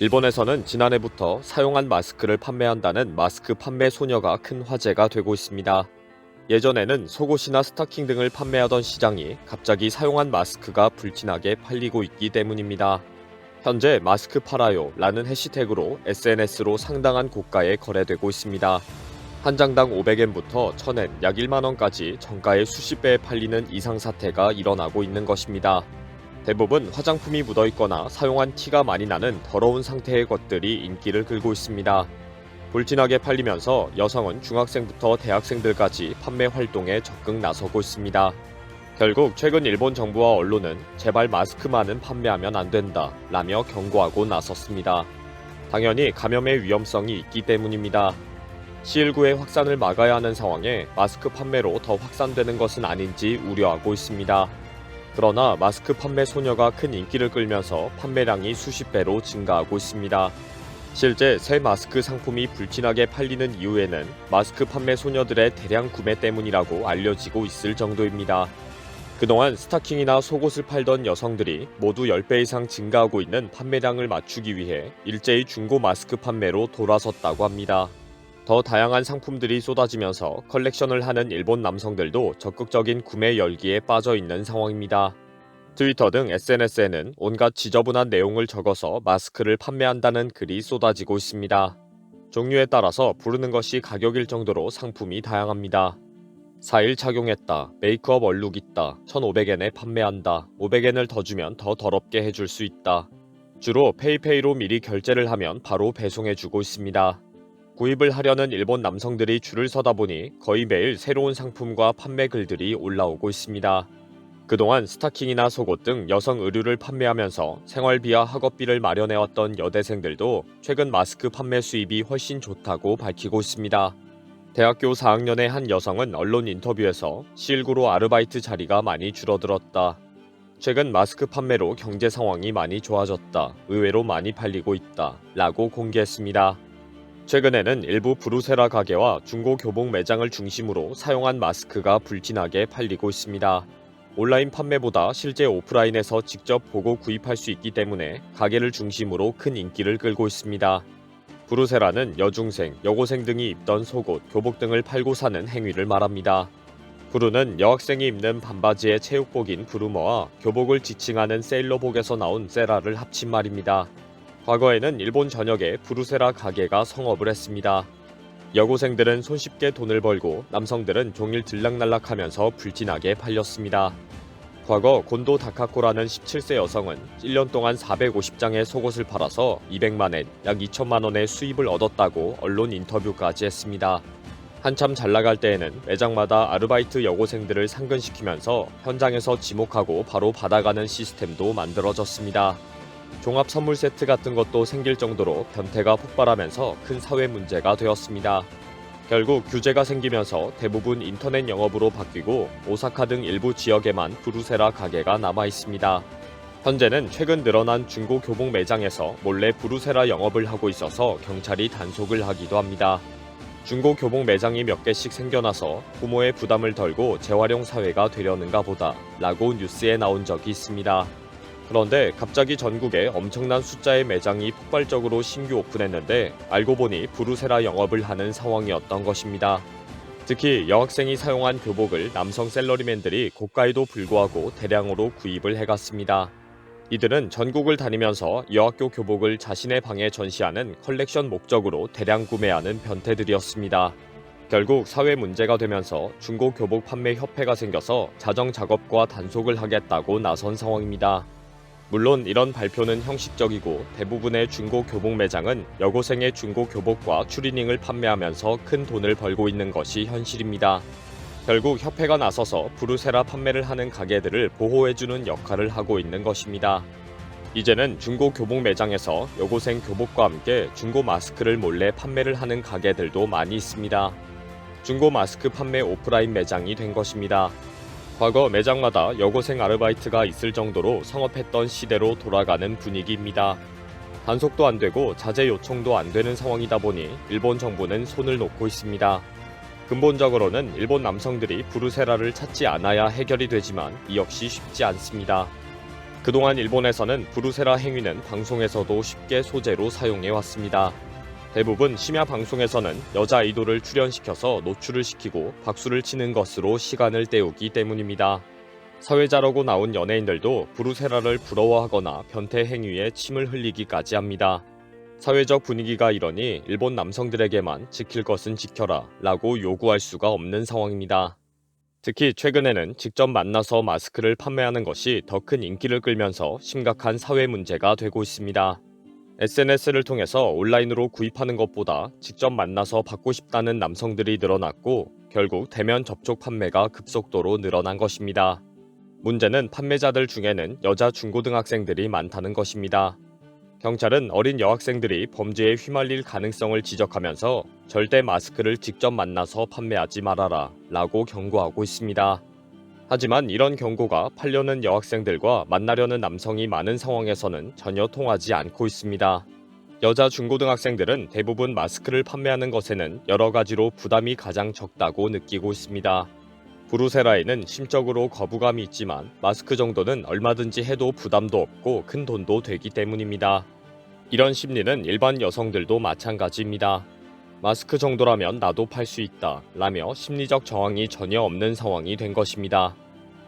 일본에서는 지난해부터 사용한 마스크를 판매한다는 마스크 판매 소녀가 큰 화제가 되고 있습니다. 예전에는 속옷이나 스타킹 등을 판매하던 시장이 갑자기 사용한 마스크가 불티나게 팔리고 있기 때문입니다. 현재 마스크 팔아요 라는 해시태그로 SNS로 상당한 고가에 거래되고 있습니다. 한 장당 500엔부터 1000엔 약 1만원까지 정가의 수십 배에 팔리는 이상 사태가 일어나고 있는 것입니다. 대부분 화장품이 묻어있거나 사용한 티가 많이 나는 더러운 상태의 것들이 인기를 끌고 있습니다. 불티나게 팔리면서 여성은 중학생부터 대학생들까지 판매 활동에 적극 나서고 있습니다. 결국 최근 일본 정부와 언론은 제발 마스크만은 판매하면 안 된다 라며 경고하고 나섰습니다. 당연히 감염의 위험성이 있기 때문입니다. C19의 확산을 막아야 하는 상황에 마스크 판매로 더 확산되는 것은 아닌지 우려하고 있습니다. 그러나 마스크 판매 소녀가 큰 인기를 끌면서 판매량이 수십 배로 증가하고 있습니다. 실제 새 마스크 상품이 불티나게 팔리는 이유에는 마스크 판매 소녀들의 대량 구매 때문이라고 알려지고 있을 정도입니다. 그동안 스타킹이나 속옷을 팔던 여성들이 모두 10배 이상 증가하고 있는 판매량을 맞추기 위해 일제히 중고 마스크 판매로 돌아섰다고 합니다. 더 다양한 상품들이 쏟아지면서 컬렉션을 하는 일본 남성들도 적극적인 구매 열기에 빠져 있는 상황입니다. 트위터 등 SNS에는 온갖 지저분한 내용을 적어서 마스크를 판매한다는 글이 쏟아지고 있습니다. 종류에 따라서 부르는 것이 가격일 정도로 상품이 다양합니다. 4일 착용했다, 메이크업 얼룩 있다, 1,500엔에 판매한다, 500엔을 더 주면 더 더럽게 해줄 수 있다. 주로 페이페이로 미리 결제를 하면 바로 배송해주고 있습니다. 구입을 하려는 일본 남성들이 줄을 서다 보니 거의 매일 새로운 상품과 판매 글들이 올라오고 있습니다. 그동안 스타킹이나 속옷 등 여성 의류를 판매하면서 생활비와 학업비를 마련해왔던 여대생들도 최근 마스크 판매 수입이 훨씬 좋다고 밝히고 있습니다. 대학교 4학년의 한 여성은 언론 인터뷰에서 C19로 아르바이트 자리가 많이 줄어들었다. 최근 마스크 판매로 경제 상황이 많이 좋아졌다. 의외로 많이 팔리고 있다. 라고 공개했습니다. 최근에는 일부 브루세라 가게와 중고 교복 매장을 중심으로 사용한 마스크가 불티나게 팔리고 있습니다. 온라인 판매보다 실제 오프라인에서 직접 보고 구입할 수 있기 때문에 가게를 중심으로 큰 인기를 끌고 있습니다. 브루세라는 여중생, 여고생 등이 입던 속옷, 교복 등을 팔고 사는 행위를 말합니다. 브루는 여학생이 입는 반바지의 체육복인 브루머와 교복을 지칭하는 세일러복에서 나온 세라를 합친 말입니다. 과거에는 일본 전역에 브루세라 가게가 성업을 했습니다. 여고생들은 손쉽게 돈을 벌고 남성들은 종일 들락날락하면서 불티나게 팔렸습니다. 과거 곤도 다카코라는 17세 여성은 1년 동안 450장의 속옷을 팔아서 200만엔, 약 2천만원의 수입을 얻었다고 언론 인터뷰까지 했습니다. 한참 잘나갈 때에는 매장마다 아르바이트 여고생들을 상근시키면서 현장에서 지목하고 바로 받아가는 시스템도 만들어졌습니다. 종합 선물 세트 같은 것도 생길 정도로 변태가 폭발하면서 큰 사회 문제가 되었습니다. 결국 규제가 생기면서 대부분 인터넷 영업으로 바뀌고 오사카 등 일부 지역에만 브루세라 가게가 남아 있습니다. 현재는 최근 늘어난 중고 교복 매장에서 몰래 브루세라 영업을 하고 있어서 경찰이 단속을 하기도 합니다. 중고 교복 매장이 몇 개씩 생겨나서 부모의 부담을 덜고 재활용 사회가 되려는가 보다 라고 뉴스에 나온 적이 있습니다. 그런데 갑자기 전국에 엄청난 숫자의 매장이 폭발적으로 신규 오픈했는데 알고 보니 브루세라 영업을 하는 상황이었던 것입니다. 특히 여학생이 사용한 교복을 남성 셀러리맨들이 고가에도 불구하고 대량으로 구입을 해갔습니다. 이들은 전국을 다니면서 여학교 교복을 자신의 방에 전시하는 컬렉션 목적으로 대량 구매하는 변태들이었습니다. 결국 사회 문제가 되면서 중고 교복 판매 협회가 생겨서 자정 작업과 단속을 하겠다고 나선 상황입니다. 물론 이런 발표는 형식적이고 대부분의 중고 교복 매장은 여고생의 중고 교복과 추리닝을 판매하면서 큰 돈을 벌고 있는 것이 현실입니다. 결국 협회가 나서서 브루세라 판매를 하는 가게들을 보호해주는 역할을 하고 있는 것입니다. 이제는 중고 교복 매장에서 여고생 교복과 함께 중고 마스크를 몰래 판매를 하는 가게들도 많이 있습니다. 중고 마스크 판매 오프라인 매장이 된 것입니다. 과거 매장마다 여고생 아르바이트가 있을 정도로 성업했던 시대로 돌아가는 분위기입니다. 단속도 안 되고 자제 요청도 안 되는 상황이다 보니 일본 정부는 손을 놓고 있습니다. 근본적으로는 일본 남성들이 브루세라를 찾지 않아야 해결이 되지만 이 역시 쉽지 않습니다. 그동안 일본에서는 브루세라 행위는 방송에서도 쉽게 소재로 사용해왔습니다. 대부분 심야 방송에서는 여자 아이돌을 출연시켜서 노출을 시키고 박수를 치는 것으로 시간을 때우기 때문입니다. 사회자라고 나온 연예인들도 브루세라를 부러워하거나 변태 행위에 침을 흘리기까지 합니다. 사회적 분위기가 이러니 일본 남성들에게만 지킬 것은 지켜라 라고 요구할 수가 없는 상황입니다. 특히 최근에는 직접 만나서 마스크를 판매하는 것이 더 큰 인기를 끌면서 심각한 사회 문제가 되고 있습니다. SNS를 통해서 온라인으로 구입하는 것보다 직접 만나서 받고 싶다는 남성들이 늘어났고 결국 대면 접촉 판매가 급속도로 늘어난 것입니다. 문제는 판매자들 중에는 여자 중고등학생들이 많다는 것입니다. 경찰은 어린 여학생들이 범죄에 휘말릴 가능성을 지적하면서 절대 마스크를 직접 만나서 판매하지 말아라 라고 경고하고 있습니다. 하지만 이런 경고가 팔려는 여학생들과 만나려는 남성이 많은 상황에서는 전혀 통하지 않고 있습니다. 여자 중고등학생들은 대부분 마스크를 판매하는 것에는 여러 가지로 부담이 가장 적다고 느끼고 있습니다. 브루세라에는 심적으로 거부감이 있지만 마스크 정도는 얼마든지 해도 부담도 없고 큰 돈도 되기 때문입니다. 이런 심리는 일반 여성들도 마찬가지입니다. 마스크 정도라면 나도 팔 수 있다 라며 심리적 저항이 전혀 없는 상황이 된 것입니다.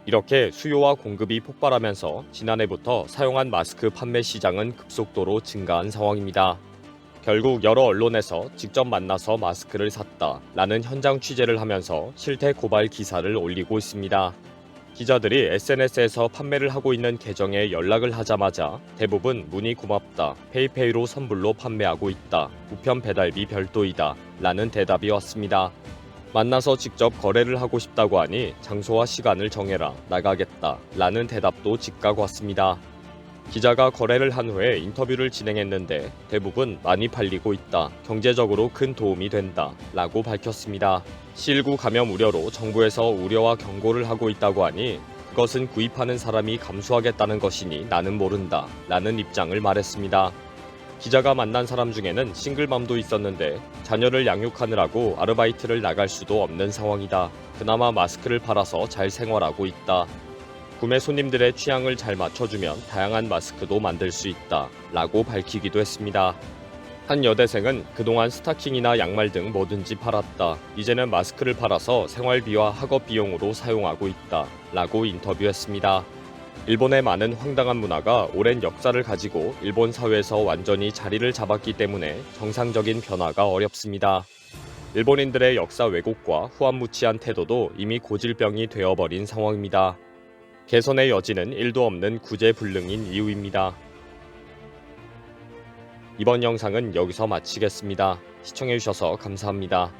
이렇게 수요와 공급이 폭발하면서 지난해부터 사용한 마스크 판매 시장은 급속도로 증가한 상황입니다. 결국 여러 언론에서 직접 만나서 마스크를 샀다 라는 현장 취재를 하면서 실태 고발 기사를 올리고 있습니다. 기자들이 SNS에서 판매를 하고 있는 계정에 연락을 하자마자 대부분 문의 고맙다, 페이페이로 선불로 판매하고 있다, 우편 배달비 별도이다 라는 대답이 왔습니다. 만나서 직접 거래를 하고 싶다고 하니 장소와 시간을 정해라, 나가겠다 라는 대답도 즉각 왔습니다. 기자가 거래를 한 후에 인터뷰를 진행했는데 대부분 많이 팔리고 있다, 경제적으로 큰 도움이 된다 라고 밝혔습니다. C19 감염 우려로 정부에서 우려와 경고를 하고 있다고 하니 그것은 구입하는 사람이 감수하겠다는 것이니 나는 모른다 라는 입장을 말했습니다. 기자가 만난 사람 중에는 싱글맘도 있었는데 자녀를 양육하느라고 아르바이트를 나갈 수도 없는 상황이다. 그나마 마스크를 팔아서 잘 생활하고 있다. 구매 손님들의 취향을 잘 맞춰주면 다양한 마스크도 만들 수 있다 라고 밝히기도 했습니다. 한 여대생은 그동안 스타킹이나 양말 등 뭐든지 팔았다. 이제는 마스크를 팔아서 생활비와 학업 비용으로 사용하고 있다 라고 인터뷰했습니다. 일본의 많은 황당한 문화가 오랜 역사를 가지고 일본 사회에서 완전히 자리를 잡았기 때문에 정상적인 변화가 어렵습니다. 일본인들의 역사 왜곡과 후안무치한 태도도 이미 고질병이 되어버린 상황입니다. 개선의 여지는 1도 없는 구제불능인 이유입니다. 이번 영상은 여기서 마치겠습니다. 시청해주셔서 감사합니다.